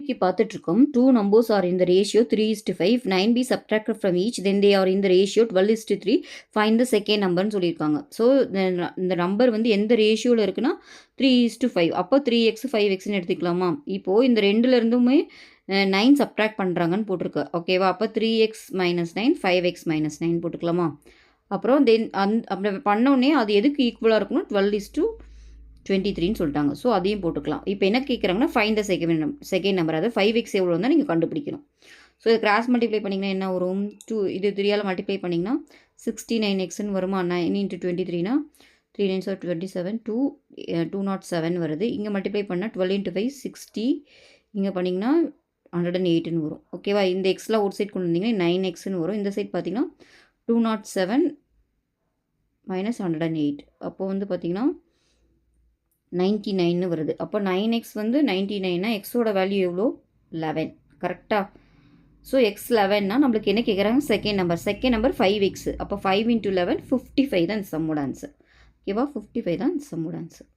கேள்விக்கு பார்த்துட்ருக்கோம். 2 numbers are in the ratio 3:5. 9 be subtracted from each. Then they are in the ratio 12:3. Find the second numberன்னு சொல்லியிருக்காங்க. So இந்த number வந்து எந்த ரேஷியோவில் இருக்குன்னா 3:5. அப்போ 3x 5xன்னு எடுத்துக்கலாமா? இப்போது இந்த ரெண்டுலேருந்துமே 9 சப்ட்ராக்ட் பண்ணுறாங்கன்னு போட்டிருக்கு. ஓகேவா? அப்போ 3x - 9 5x - 9 போட்டுக்கலாமா? அப்புறம் தென் அப்படி பண்ணோடனே அது எதுக்கு ஈக்குவலாக இருக்குன்னா 12:23ன்னு சொல்லிட்டாங்க. ஸோ அதையும் போட்டுக்கலாம். இப்போ என்ன கேட்குறாங்கன்னா ஃபைண்ட் த செகண்ட் நம்பர், அதாவது 5x எவ்வளோ வந்தால் நீங்கள் கண்டுபிடிக்கணும். ஸோ இது கிராஸ் மல்டிப்ளை பண்ணிங்கன்னா என்ன வரும்? 2 இது 3ஆல் மல்டிப்ளை பண்ணிங்கன்னா 69xன்னு வருமா? 9 × 23னா 3 9s are 27, 207 வருது. இங்கே மல்டிப்ளை பண்ணால் 12 × 5 60. இங்கே பண்ணிங்கன்னா 108ன்னு வரும். ஓகேவா? இந்த எக்ஸ்லாம் ஒரு சைட் கொண்டு வந்தீங்கன்னா 9xன்னு வரும். இந்த சைட் பார்த்தீங்கன்னா 207 - 108. அப்போது வந்து பார்த்தீங்கன்னா 99ன்னு வருது. அப்போ 9x வந்து 99னா எக்ஸோட வேல்யூ எவ்வளோ? 11. கரெக்டாக? ஸோ எக்ஸ் 11னா நம்மளுக்கு என்ன கேட்குறாங்க? Second number 5x. அப்போ 5 × 11 55 தான் இந்த சம்மோட ஆன்சர். ஓகேவா? 55 தான் இந்த சம்மோட ஆன்சர்.